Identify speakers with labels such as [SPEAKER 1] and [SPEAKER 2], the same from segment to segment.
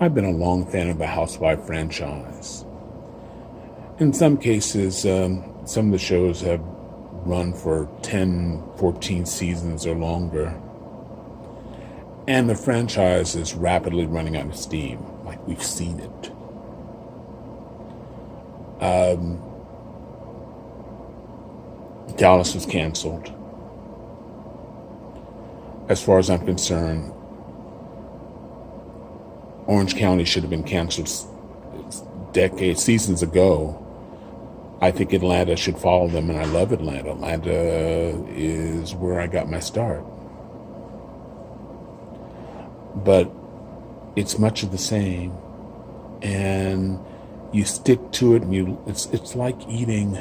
[SPEAKER 1] I've been a long fan of the Housewife franchise. In some cases, some of the shows have run for 10, 14 seasons or longer. And the franchise is rapidly running out of steam, like we've seen it. Dallas was canceled. As far as I'm concerned, Orange County should have been canceled seasons ago. I think Atlanta should follow them, and I love Atlanta. Atlanta is where I got my start. But it's much of the same, and you stick to it, and it's like eating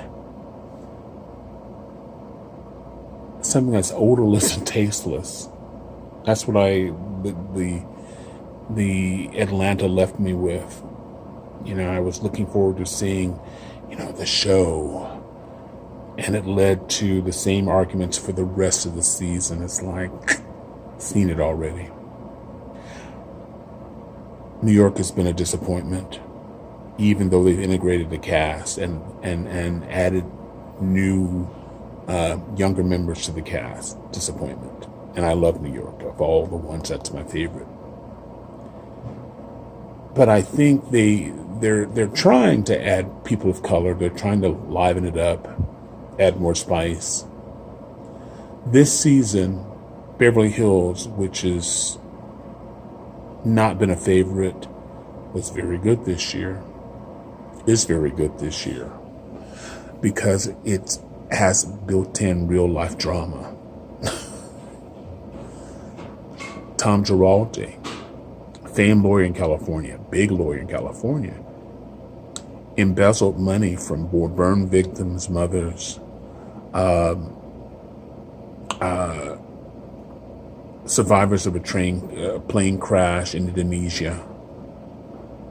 [SPEAKER 1] something that's odorless and tasteless. That's what the Atlanta left me with. I was looking forward to seeing, the show, and it led to the same arguments for the rest of the season. It's like, seen it already. New York has been a disappointment, even though they've integrated the cast and added new younger members to the cast. Disappointment. And I love New York. Of all the ones, that's my favorite. But I think they're trying to add people of color. They're trying to liven it up, add more spice. This season, Beverly Hills, which has not been a favorite, was very good this year. Is very good this year because it has built-in real-life drama. Tom Giraldi, famed lawyer in California, big lawyer in California, embezzled money from burn victims' mothers, survivors of a plane crash in Indonesia,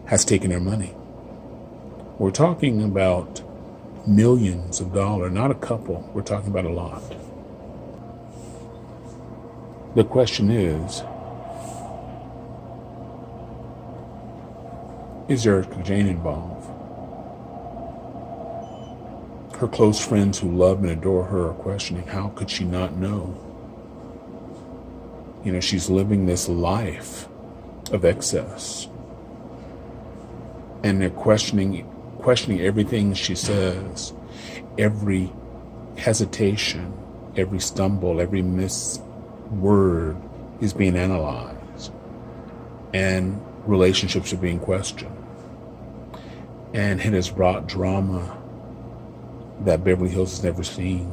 [SPEAKER 1] has taken their money. We're talking about millions of dollars, not a couple. We're talking about a lot. The question is Erica Jane involved? Her close friends who love and adore her are questioning, how could she not know? She's living this life of excess. And they're questioning everything she says, every hesitation, every stumble, every misword is being analyzed, and relationships are being questioned. And it has brought drama that Beverly Hills has never seen.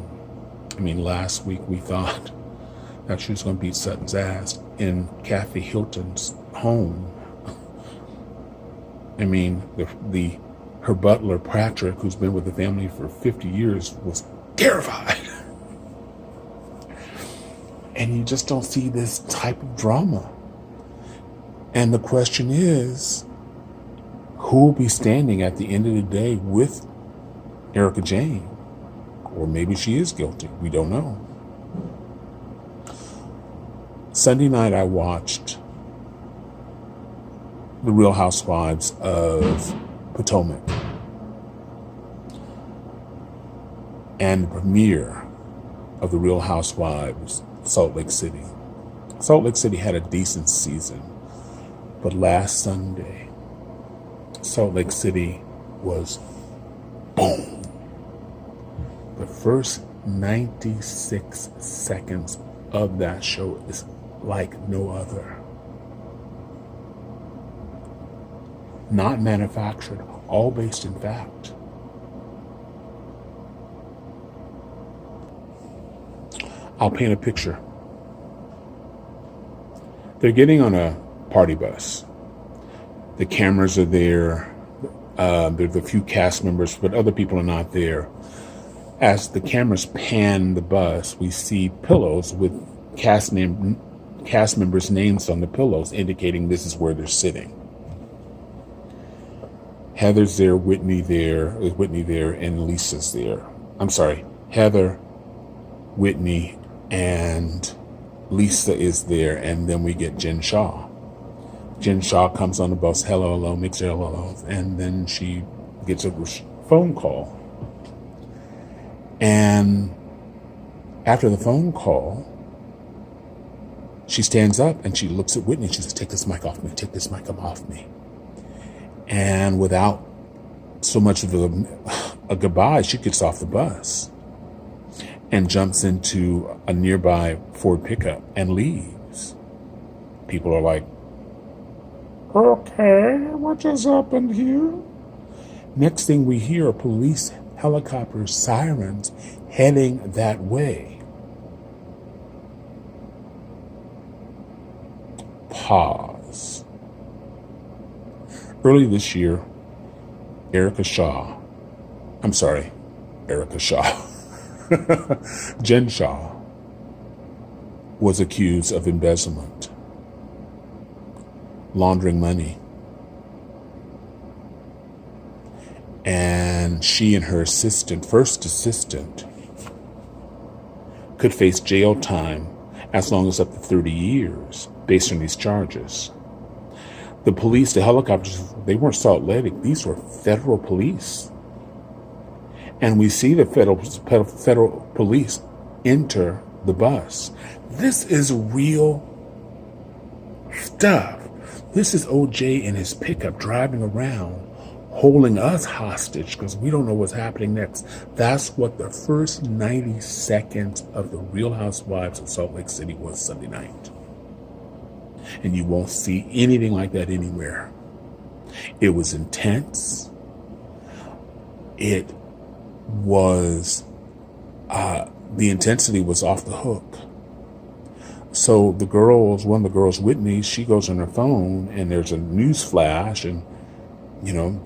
[SPEAKER 1] Last week we thought that she was going to beat Sutton's ass in Kathy Hilton's home. Her butler, Patrick, who's been with the family for 50 years, was terrified. And you just don't see this type of drama. And the question is, who will be standing at the end of the day with Erica Jane? Or maybe she is guilty. We don't know. Sunday night I watched The Real Housewives of Potomac and the premiere of The Real Housewives Salt Lake City. Salt Lake City had a decent season, but last Sunday, Salt Lake City was boom. The first 96 seconds of that show is like no other. Not manufactured, all based in fact. I'll paint a picture. They're getting on a party bus. The cameras are there. There's a few cast members, but other people are not there. As the cameras pan the bus, we see pillows with cast members' names on the pillows, indicating this is where they're sitting. Heather's there, Whitney there, and Lisa's there. I'm sorry, Heather, Whitney, and Lisa is there, and then we get Jen Shaw. Jen Shaw comes on the bus, hello, makes her hello, and then she gets a phone call. And after the phone call, she stands up and she looks at Whitney. She says, take this mic off me, take this mic off me. And without so much of a goodbye, she gets off the bus and jumps into a nearby Ford pickup and leaves. People are like, okay, what just happened here? Next thing we hear are police helicopters, sirens heading that way. Pause. Early this year, Jen Shaw was accused of embezzlement, laundering money. And she and her first assistant, could face jail time as long as up to 30 years based on these charges. The police, the helicopters, they weren't Salt Lake. These were federal police. And we see the federal police enter the bus. This is real stuff. This is OJ in his pickup driving around, holding us hostage because we don't know what's happening next. That's what the first 90 seconds of the Real Housewives of Salt Lake City was Sunday night. And you won't see anything like that anywhere. It was intense. It was, the intensity was off the hook. So one of the girls, Whitney, she goes on her phone and there's a news flash and,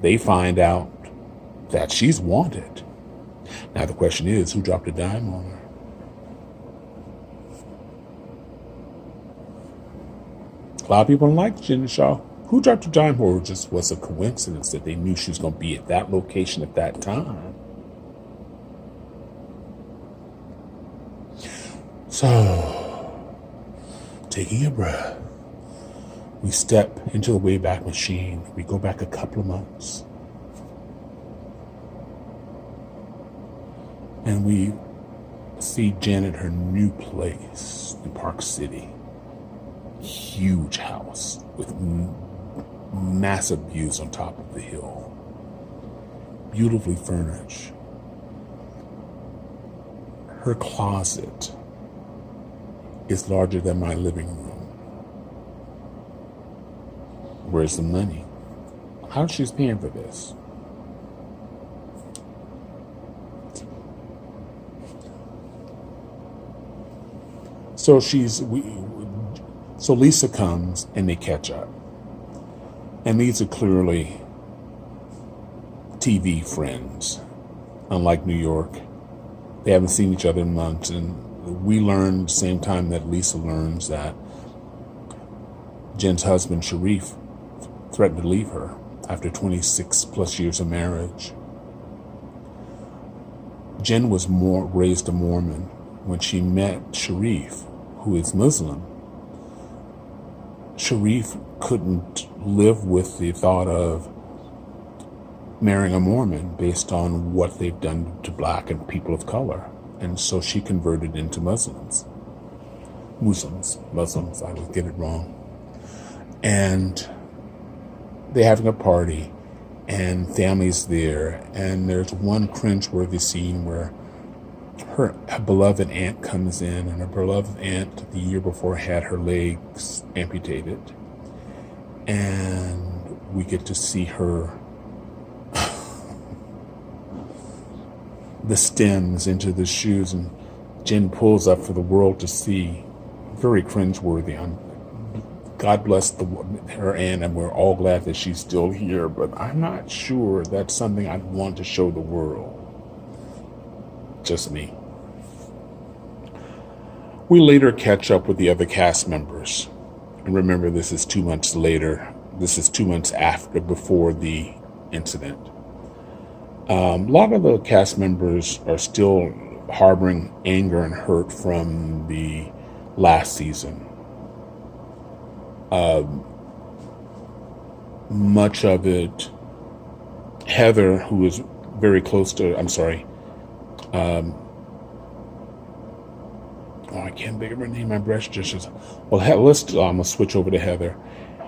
[SPEAKER 1] they find out that she's wanted. Now the question is, who dropped a dime on her? A lot of people don't like Jen Shaw. Who dropped a dime, or just was a coincidence that they knew she was going to be at that location at that time? So, taking a breath, we step into the Wayback Machine. We go back a couple of months. And we see Jen at her new place in Park City. Huge house with massive views on top of the hill. Beautifully furnished. Her closet is larger than my living room. Where's the money? How she's paying for this? So Lisa comes and they catch up. And these are clearly TV friends. Unlike New York, they haven't seen each other in months. And we learn the same time that Lisa learns that Jen's husband, Sharif, threatened to leave her after 26 plus years of marriage. Jen was raised a Mormon. When she met Sharif, who is Muslim, Sharif couldn't live with the thought of marrying a Mormon based on what they've done to black and people of color. And so she converted into Muslims, I would get it wrong. And they're having a party and family's there. And there's one cringeworthy scene where her beloved aunt comes in, and her beloved aunt the year before had her legs amputated. And we get to see her, the stems into the shoes, and Jen pulls up for the world to see. Very cringeworthy. God bless her aunt, and we're all glad that she's still here, but I'm not sure that's something I'd want to show the world. Just me. We later catch up with the other cast members. And remember, this is 2 months later. This is 2 months before the incident. A lot of the cast members are still harboring anger and hurt from the last season. much of it, Heather, who is very close to, I'm sorry, I can't think of her name. My breast just is, well, I'm going to switch over to Heather.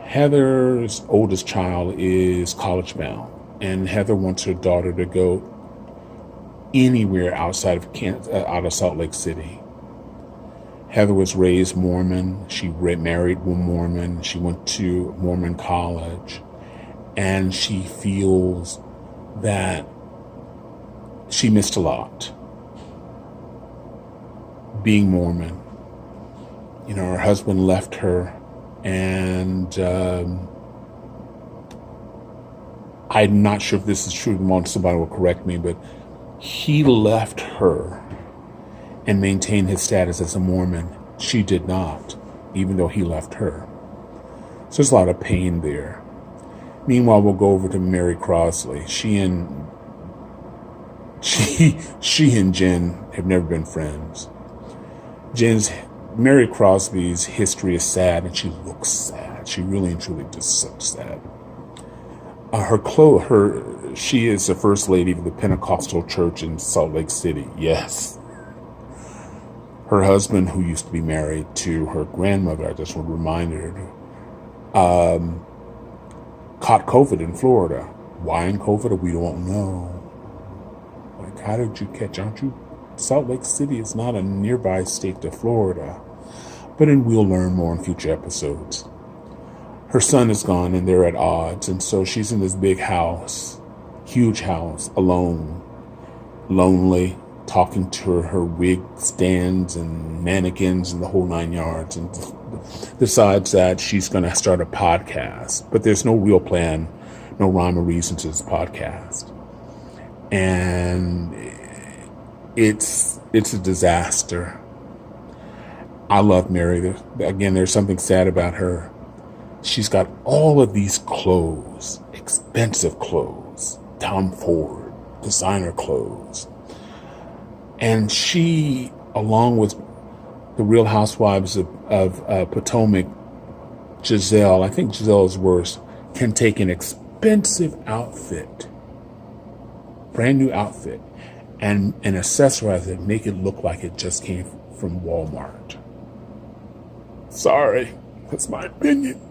[SPEAKER 1] Heather's oldest child is college bound, and Heather wants her daughter to go anywhere outside of out of Salt Lake City. Heather was raised Mormon. She married a Mormon. She went to Mormon college, and she feels that she missed a lot being Mormon. You know, her husband left her, and I'm not sure if this is true. Somebody will correct me, but he left her and maintained his status as a Mormon. She did not, even though he left her. So there's a lot of pain there. Meanwhile, we'll go over to Mary Crossley. She and Jen have never been friends. Mary Crosby's history is sad, and she looks sad. She really and truly just looks sad. She is the first lady of the Pentecostal church in Salt Lake City. Yes. Her husband, who used to be married to her grandmother, I just want to remind her, caught COVID in Florida. Why in COVID? We don't know. Like, how did you catch? Aren't you? Salt Lake City is not a nearby state to Florida. But we'll learn more in future episodes. Her son is gone, and they're at odds, and so she's in this big house, huge house, alone, lonely, talking to her wig stands and mannequins and the whole 9 yards, and decides that she's going to start a podcast. But there's no real plan, no rhyme or reason to this podcast. And it's a disaster. I love Mary. Again, there's something sad about her. She's got all of these clothes, expensive clothes, Tom Ford, designer clothes. And she, along with the Real Housewives of Potomac, Giselle, I think Giselle is worse, can take an expensive outfit, brand new outfit, and accessorize it, make it look like it just came from Walmart. Sorry, that's my opinion.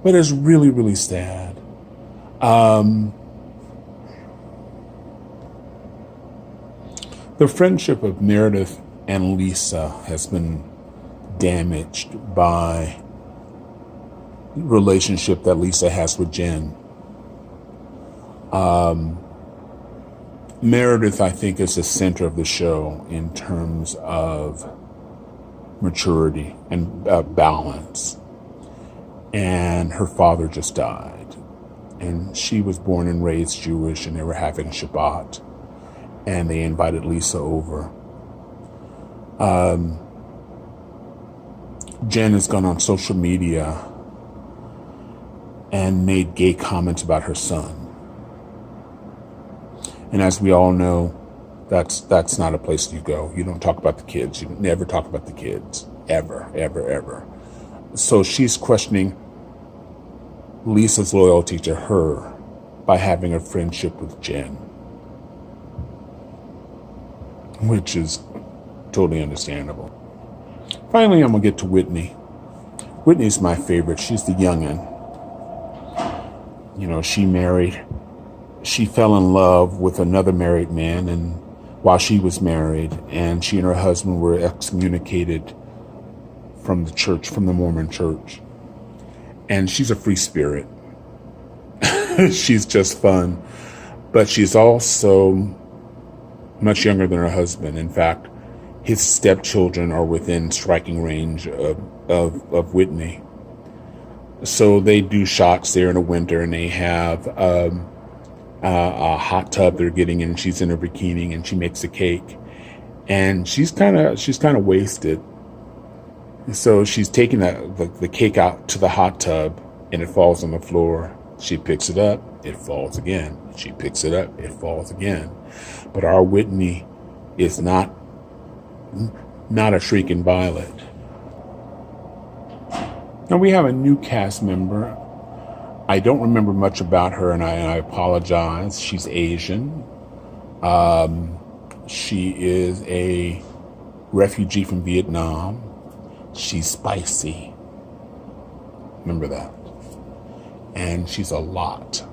[SPEAKER 1] But it's really, really sad. The friendship of Meredith and Lisa has been damaged by the relationship that Lisa has with Jen. Meredith, I think, is the center of the show in terms of maturity and balance. And her father just died. And she was born and raised Jewish, and they were having Shabbat. And they invited Lisa over. Jen has gone on social media and made gay comments about her son. And as we all know, that's not a place you go. You don't talk about the kids. You never talk about the kids. Ever, ever, ever. So she's questioning Lisa's loyalty to her by having a friendship with Jen, which is totally understandable. Finally, I'm going to get to Whitney. Whitney's my favorite. She's the youngin'. You know, she fell in love with another married man, and while she was married, and she and her husband were excommunicated from the church, from the Mormon church. And she's a free spirit. She's just fun. But she's also much younger than her husband. In fact, his stepchildren are within striking range of Whitney. So they do shots there in the winter, and they have a hot tub they're getting in. She's in her bikini, and she makes a cake, and she's kind of wasted. So she's taking the cake out to the hot tub, and it falls on the floor. She picks it up, it falls again. She picks it up, it falls again. But our Whitney is not a shrieking violet. Now we have a new cast member. I don't remember much about her, and I apologize. She's Asian. She is a refugee from Vietnam. She's spicy. Remember that. And she's a lot.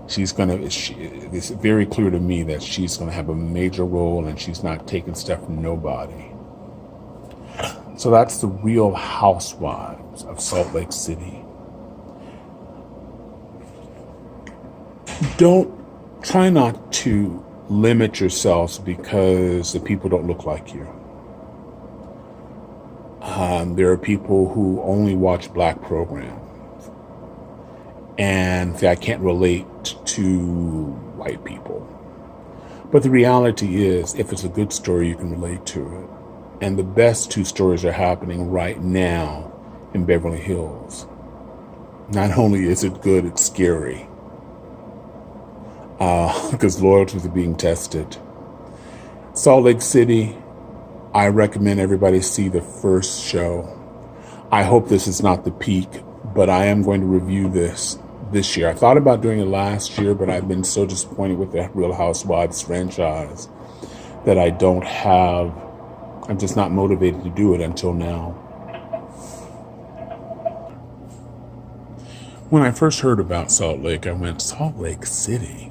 [SPEAKER 1] It's very clear to me that she's going to have a major role, and she's not taking stuff from nobody. So that's the Real Housewives of Salt Lake City. Try not to limit yourselves because the people don't look like you. There are people who only watch black programs and say, I can't relate to white people. But the reality is, if it's a good story, you can relate to it. And the best two stories are happening right now in Beverly Hills. Not only is it good, it's scary. Because loyalties are being tested. Salt Lake City, I recommend everybody see the first show. I hope this is not the peak, but I am going to review this year. I thought about doing it last year, but I've been so disappointed with the Real Housewives franchise that I'm just not motivated to do it until now. When I first heard about Salt Lake, I went, Salt Lake City?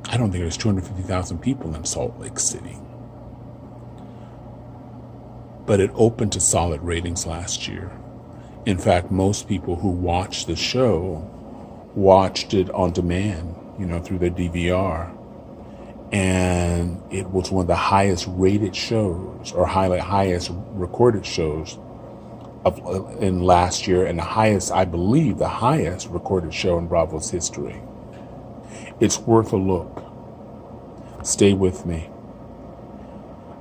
[SPEAKER 1] I don't think there's 250,000 people in Salt Lake City. But it opened to solid ratings last year. In fact, most people who watched the show watched it on demand, through their DVR. And it was one of the highest rated shows, or highest recorded shows in last year, and I believe the highest recorded show in Bravo's history. It's worth a look. Stay with me.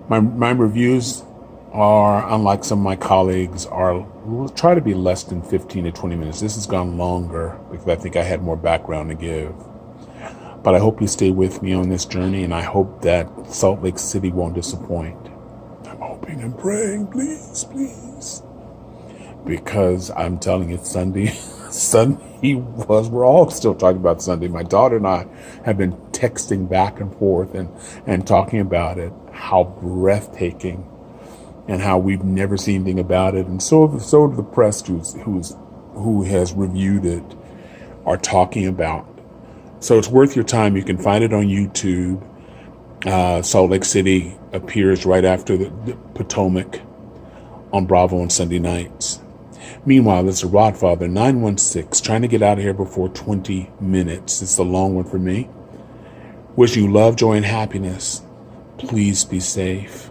[SPEAKER 1] My reviews are, unlike some of my colleagues, will try to be less than 15 to 20 minutes. This has gone longer because I think I had more background to give. But I hope you stay with me on this journey, and I hope that Salt Lake City won't disappoint. I'm hoping and praying, please, please. Because I'm telling you, Sunday we're all still talking about Sunday. My daughter and I have been texting back and forth and talking about it, how breathtaking, and how we've never seen anything about it. And so do the press who has reviewed it are talking about. So it's worth your time. You can find it on YouTube. Salt Lake City appears right after the Potomac on Bravo on Sunday nights. Meanwhile, it's a Rodfather 916 trying to get out of here before 20 minutes. It's a long one for me. Wish you love, joy, and happiness. Please be safe.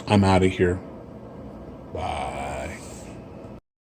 [SPEAKER 1] I'm out of here. Bye.